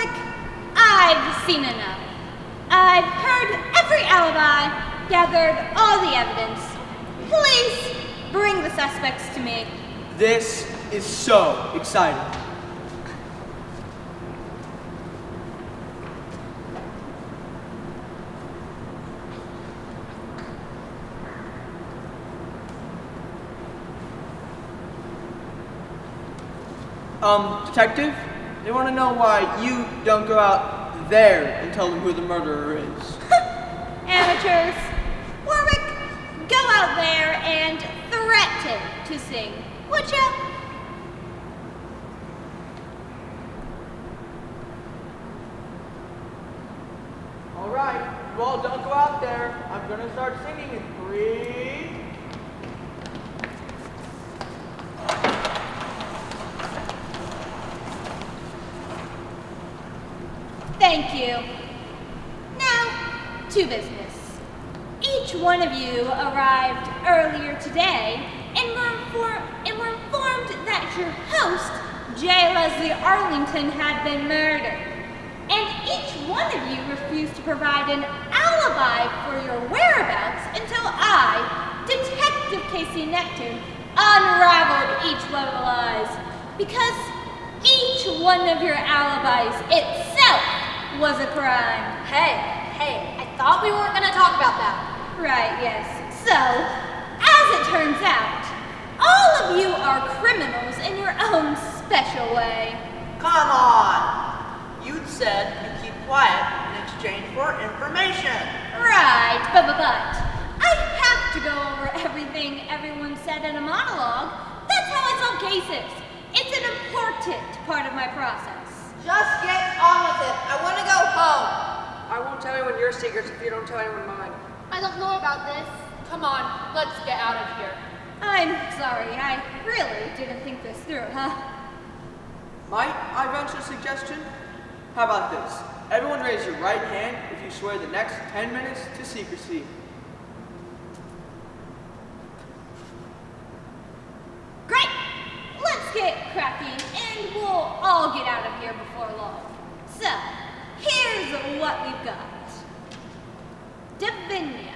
Warwick, I've seen enough. I've heard every alibi, gathered all the evidence. Please bring the suspects to me. This is so exciting. Detective, they want to know why you don't go out there and tell them who the murderer is. Amateurs, Warwick, go out there and threaten to sing, would ya? All right, you all don't go out there. I'm going to start singing in 3. Thank you. Now, to business. Each one of you arrived earlier today and were informed that your host, J. Leslie Arlington, had been murdered. And each one of you refused to provide an alibi for your whereabouts until I, Detective Casey Nectar, unraveled each one of the lies. Because each one of your alibis itself was a crime. Hey, I thought we weren't going to talk about that. Right, yes. So, as it turns out, all of you are criminals in your own special way. Come on! You said you keep quiet in exchange for information. Right, but I have to go over everything everyone said in a monologue. That's how I solve cases. It's an important part of my process. Just get on with it. I want to go home. I won't tell anyone your secrets if you don't tell anyone mine. I don't know about this. Come on, let's get out of here. I'm sorry, I really didn't think this through, huh? Might I venture a suggestion? How about this? Everyone raise your right hand if you swear the next 10 minutes to secrecy. Great! Let's get cracking and we'll all get out of here before long. So, here's what we've got. Davinia,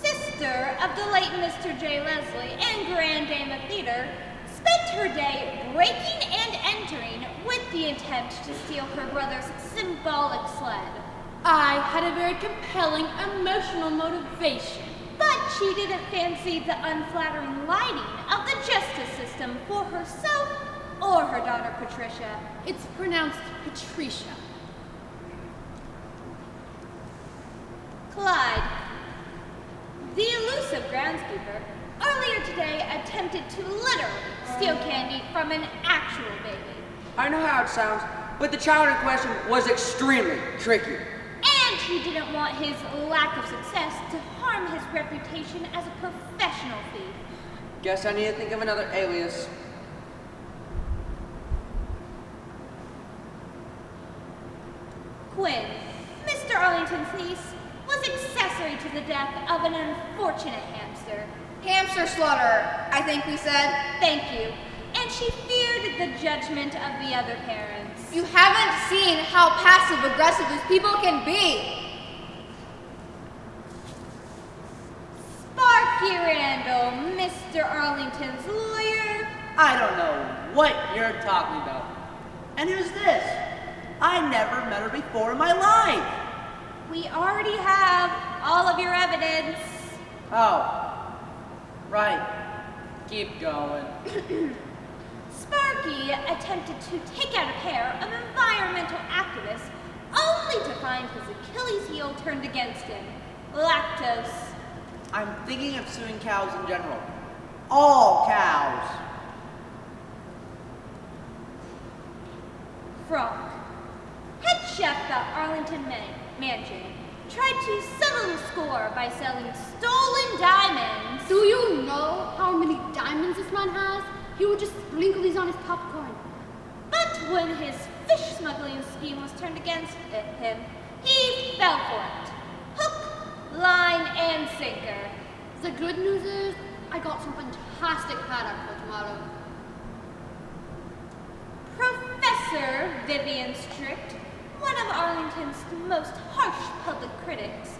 sister of the late Mr. J. Leslie and Grand Dame of Theater, spent her day breaking and entering with the intent to steal her brother's symbolic sled. I had a very compelling emotional motivation. But she didn't fancy the unflattering lighting of the justice system for herself or her daughter Patricia. It's pronounced Patricia. Clyde, the elusive groundskeeper, earlier today attempted to literally steal candy from an actual baby. I know how it sounds, but the child in question was extremely tricky. And he didn't want his lack of success to harm his reputation as a professional thief. Guess I need to think of another alias. Quinn, Mr. Arlington's niece, was accessory to the death of an unfortunate hamster. Hamster slaughter, I think we said. Thank you. And she feared the judgment of the other parents. You haven't seen how passive-aggressive these people can be. Sparky Randall, Mr. Arlington's lawyer. I don't know what you're talking about. And who's this? I never met her before in my life. We already have all of your evidence. Oh, right. Keep going. Sparky attempted to take out a pair of environmental activists only to find his Achilles heel turned against him. Lactose. I'm thinking of suing cows in general. All cows. Frog, head chef at Arlington Mansion, tried to settle the score by selling stolen diamonds. Do you know how many diamonds this man has? He would just sprinkle these on his popcorn. But when his fish smuggling scheme was turned against him, he fell for it. Hook, line, and sinker. The good news is, I got some fantastic haddock for tomorrow. Sir Vivian Strict, one of Arlington's most harsh public critics,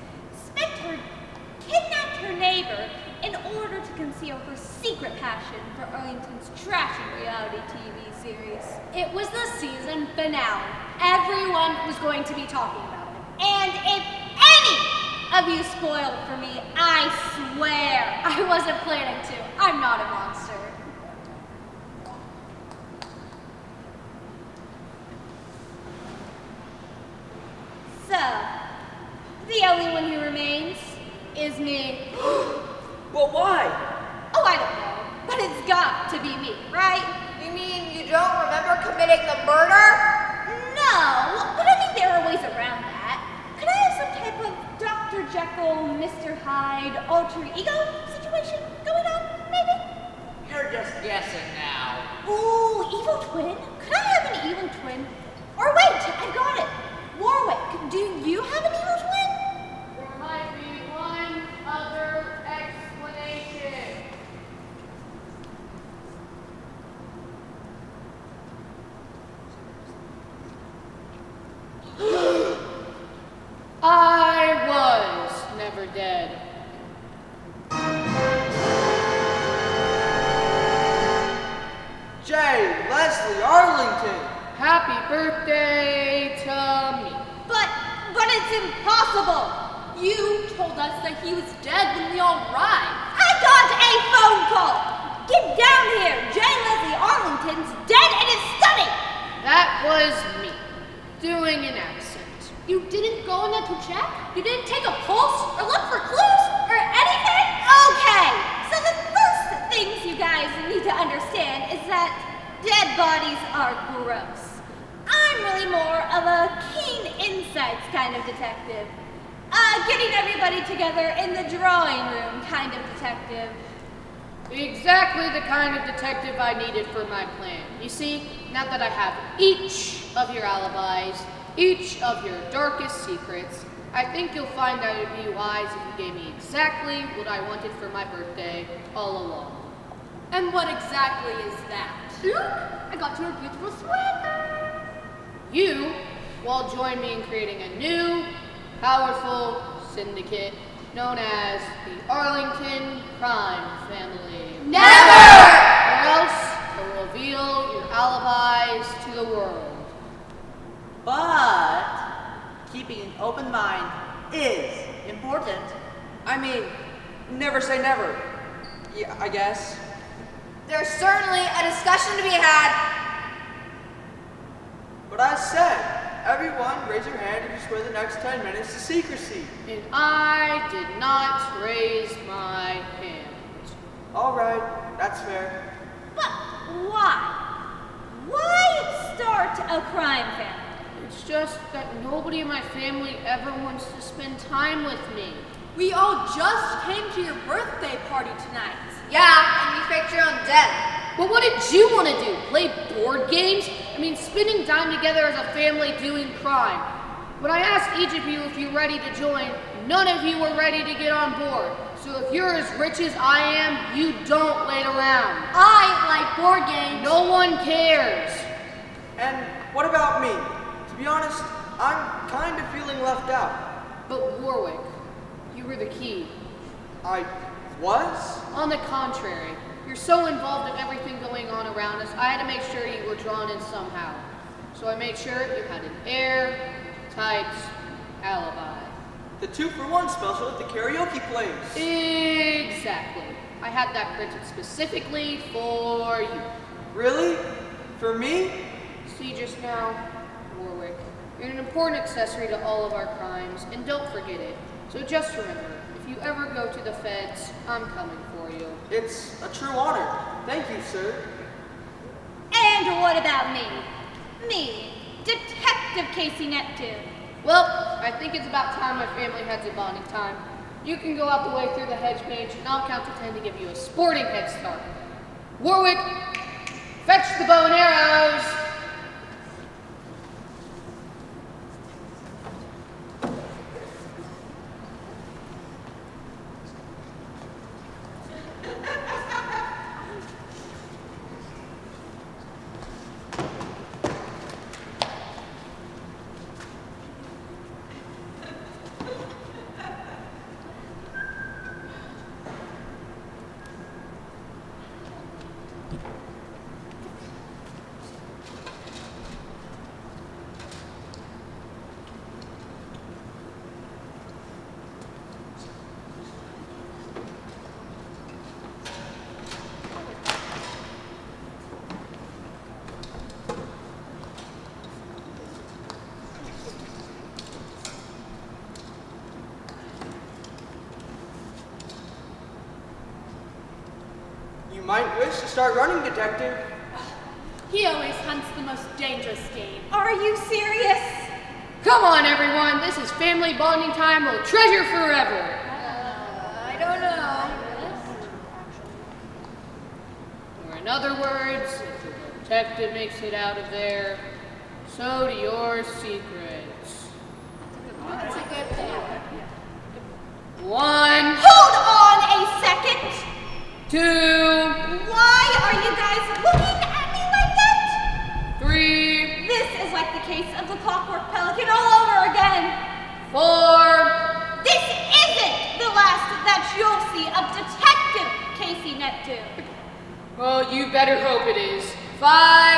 kidnapped her neighbor in order to conceal her secret passion for Arlington's trashy reality TV series. It was the season finale. Everyone was going to be talking about it. And if any of you spoil it for me, I swear. I wasn't planning to. I'm not a monster. So, the only one who remains is me. Well, why? Oh, I don't know, but it's got to be me, right? You mean you don't remember committing the murder? No, but I think there are ways around that. Could I have some type of Dr. Jekyll, Mr. Hyde, alter ego situation going on, maybe? You're just guessing now. Ooh, evil twin? Could I have an evil twin? Or wait, I've got it. Warwick, do you have an evil twin? There might be one other explanation. I was never dead. J. Leslie Arlington. Happy birthday to me. But it's impossible. You told us that he was dead when we all arrived. I got a phone call. Get down here. J. Leslie Arlington's dead in his study. That was me, doing an accent. You didn't go in there to check? You didn't take a pulse or look for clues or anything? Okay, so the first things you guys need to understand is that dead bodies are gross. I'm really more of a keen insights kind of detective. Getting everybody together in the drawing room kind of detective. Exactly the kind of detective I needed for my plan. You see, now that I have each of your alibis, each of your darkest secrets, I think you'll find that it'd be wise if you gave me exactly what I wanted for my birthday all along. And what exactly is that? Look, I got you a beautiful sweater. You will join me in creating a new, powerful syndicate known as the Arlington Crime Family. Never! Or else to reveal your alibis to the world. But keeping an open mind is important. I mean, never say never. Yeah, I guess. There's certainly a discussion to be had. But I said, everyone raise your hand if you swear the next 10 minutes to secrecy. And I did not raise my hand. All right, that's fair. But why? Why start a crime family? It's just that nobody in my family ever wants to spend time with me. We all just came to your birthday party tonight. Yeah, and you faked your own death. But what did you want to do? Play board games? I mean, spending time together as a family doing crime. When I asked each of you if you're ready to join, none of you were ready to get on board. So if you're as rich as I am, you don't wait around. I like board games. No one cares. And what about me? To be honest, I'm kind of feeling left out. But Warwick, you were the key. I was? On the contrary, you're so involved in everything going on around us, I had to make sure you were drawn in somehow. So I made sure you had an airtight alibi. The 2-for-1 special at the karaoke place. Exactly. I had that printed specifically for you. Really? For me? See just now, Warwick, you're an important accessory to all of our crimes, and don't forget it. So just remember, if you ever go to the feds, I'm coming for you. It's a true honor. Thank you, sir. And what about me? Me, Detective Casey Neptune. Well, I think it's about time my family had some bonding time. You can go out the way through the hedge page, and I'll count to 10 to give you a sporting head start. Warwick, fetch the bow and arrows. might wish to start running, Detective. He always hunts the most dangerous game. Are you serious? Come on, everyone. This is family bonding time we'll treasure forever. I don't know. Or in other words, if the detective makes it out of there, so do your secrets. That's a good plan. 1, Hold on a second. 2, Why are you guys looking at me like that? 3, This is like the case of the Clockwork Pelican all over again. 4. This isn't the last that you'll see of Detective Casey Neptune. Well, you better hope it is. 5.